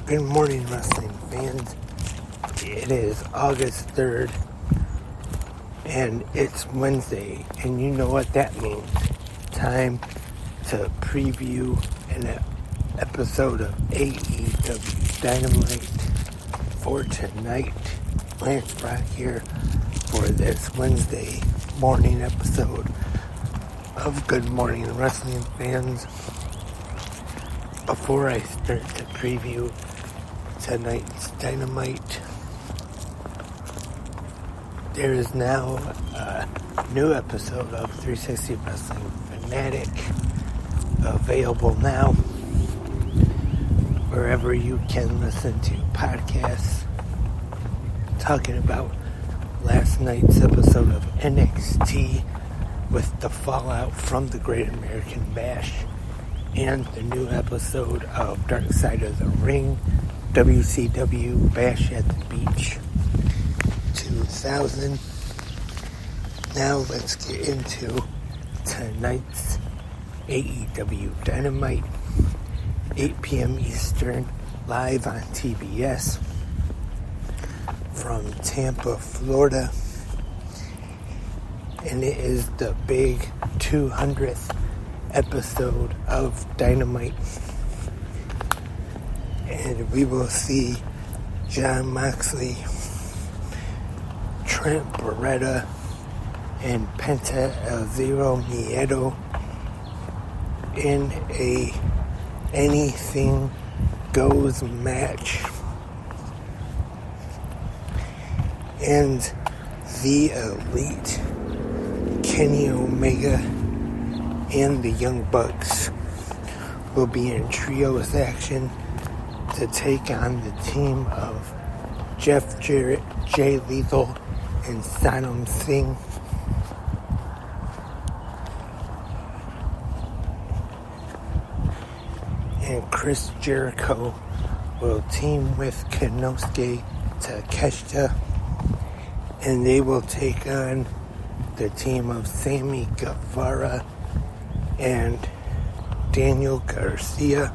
Good morning, wrestling fans. It is August 3rd, and it's Wednesday, and you know what that means. Time to preview an episode of AEW Dynamite for tonight. Lance Brock here for this Wednesday morning episode of Good Morning Wrestling Fans. Before I start to preview tonight's Dynamite, there is now a new episode of 360 Wrestling Fanatic available now wherever you can listen to podcasts, talking about last night's episode of NXT with the fallout from the Great American Bash, and the new episode of Dark Side of the Ring, WCW Bash at the Beach 2000. Now let's get into tonight's AEW Dynamite, 8 p.m. Eastern, live on TBS from Tampa, Florida. And it is the big 200th episode of Dynamite. And we will see Jon Moxley, Trent Beretta, and Penta El Zero Miedo in a anything goes match. And the Elite, Kenny Omega and the Young Bucks will be in trios action to take on the team of Jeff Jarrett, Jay Lethal, and Sonam Singh. And Chris Jericho will team with Konosuke Takeshita, and they will take on the team of Sammy Guevara and Daniel Garcia.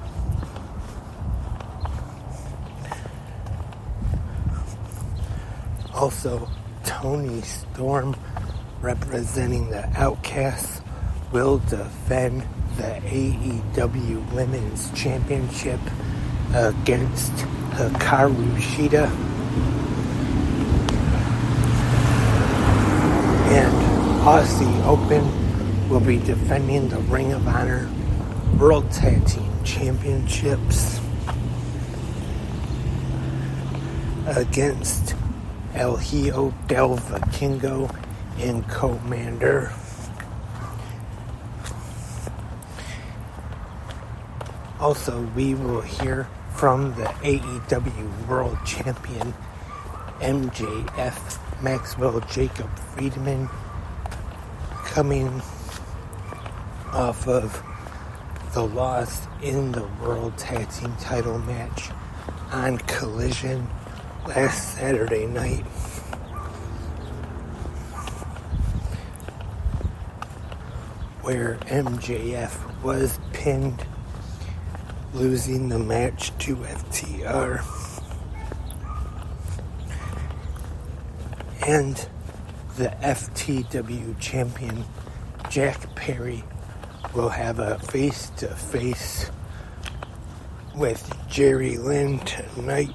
Also, Toni Storm, representing the Outcasts, will defend the AEW Women's Championship against Hikaru Shida. And Aussie Open will be defending the Ring of Honor World Tag Team Championships against El Hijo del Vikingo and Commander. Also, we will hear from the AEW World Champion MJF, Maxwell Jacob Friedman, coming off of the loss in the World Tag Team title match on Collision last Saturday night. Where MJF was pinned, losing the match to FTR. And the FTW champion Jack Perry will have a face-to-face with Jerry Lynn tonight.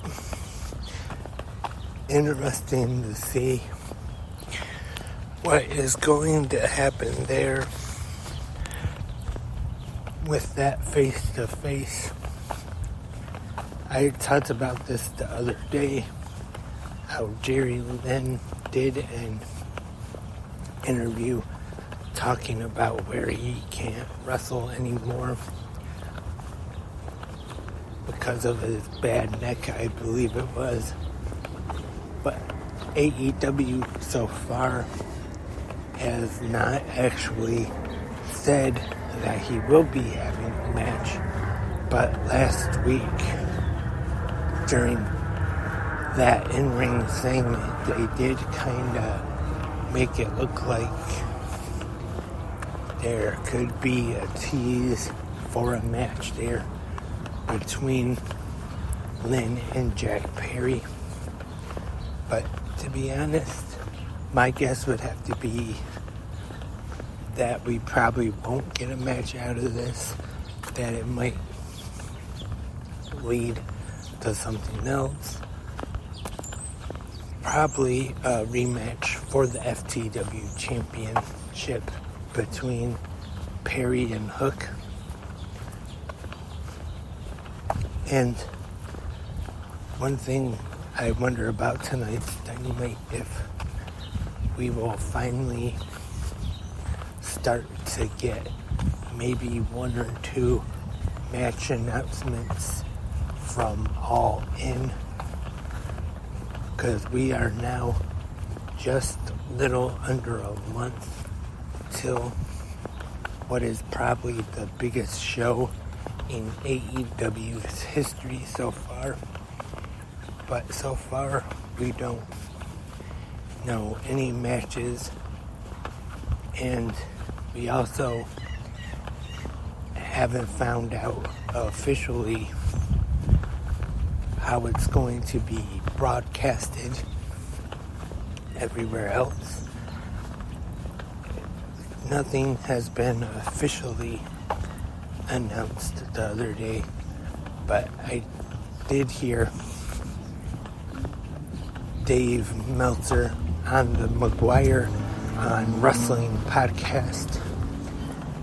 Interesting to see what is going to happen there with that face-to-face. I talked about this the other day, how Jerry Lynn did an interview talking about where he can't wrestle anymore because of his bad neck, I believe it was. But AEW so far has not actually said that he will be having a match. But last week, during that in-ring segment, they did kind of make it look like there could be a tease for a match there between Lynn and Jack Perry. But to be honest, my guess would have to be that we probably won't get a match out of this, that it might lead to something else. Probably a rematch for the FTW championship between Perry and Hook. And one thing I wonder about tonight's Dynamite, if we will finally start to get maybe one or two match announcements from All In, because we are now just a little under a month till what is probably the biggest show in AEW's history so far. But so far, we don't know any matches, and we also haven't found out officially how it's going to be broadcasted everywhere else. Nothing has been officially announced the other day, but I did hear Dave Meltzer on the McGuire on Wrestling podcast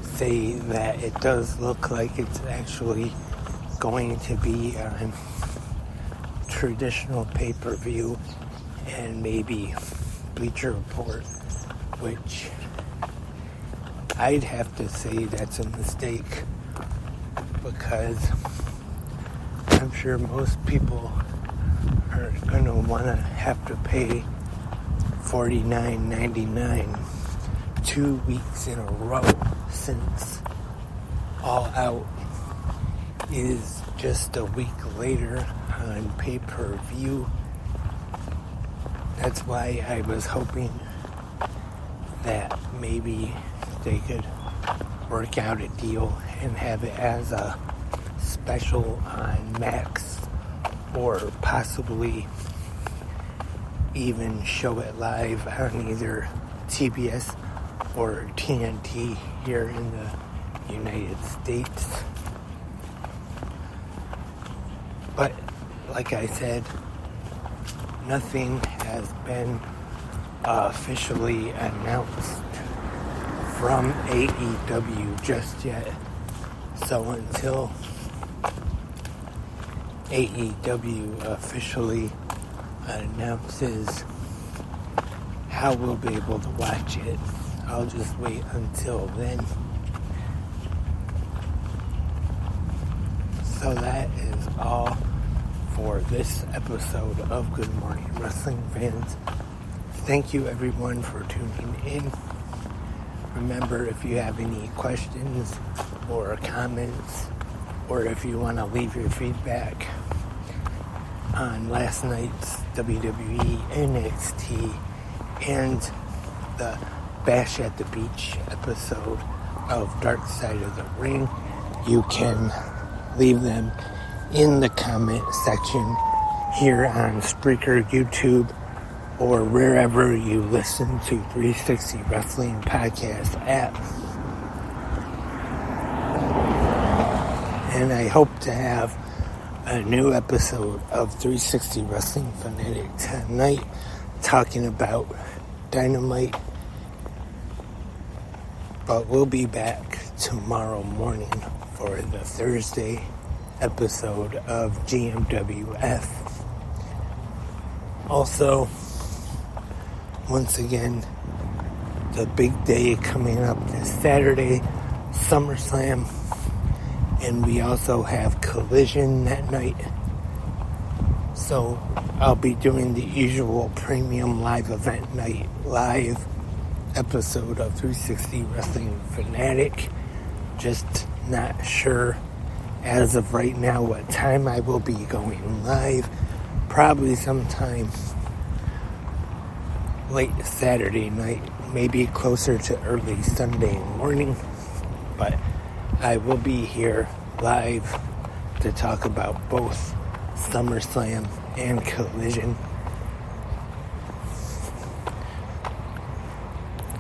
say that it does look like it's actually going to be on traditional pay-per-view and maybe Bleacher Report, which I'd have to say that's a mistake, because I'm sure most people are going to want to have to pay $49.99 2 weeks in a row, since All Out is just a week later on pay-per-view. That's why I was hoping that maybe they could work out a deal and have it as a special on Max, or possibly even show it live on either TBS or TNT here in the United States. But like I said, nothing has been officially announced from AEW just yet. So until AEW officially announces how we'll be able to watch it, I'll just wait until then. So that is all for this episode of Good Morning Wrestling Fans. Thank you everyone for tuning in. Remember, if you have any questions or comments, or if you want to leave your feedback on last night's WWE NXT and the Bash at the Beach episode of Dark Side of the Ring, you can leave them in the comment section here on Spreaker, YouTube, or wherever you listen to 360 Wrestling Podcast app. And I hope to have a new episode of 360 Wrestling Fanatic tonight, talking about Dynamite. But we'll be back tomorrow morning for the Thursday episode of GMWF. Also, once again, the big day coming up this Saturday, SummerSlam, and we also have Collision that night. So I'll be doing the usual premium live event night live episode of 360 Wrestling Fanatic. Just not sure as of right now what time I will be going live. Probably sometime late Saturday night, maybe closer to early Sunday morning. But I will be here live to talk about both SummerSlam and Collision.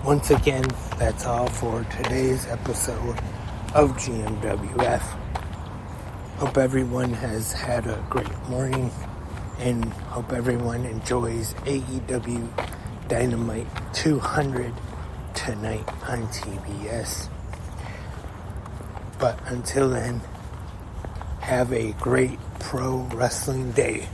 Once again, that's all for today's episode of GMWF. Hope everyone has had a great morning and hope everyone enjoys AEW Dynamite 200 tonight on TBS. But until then, have a great pro wrestling day.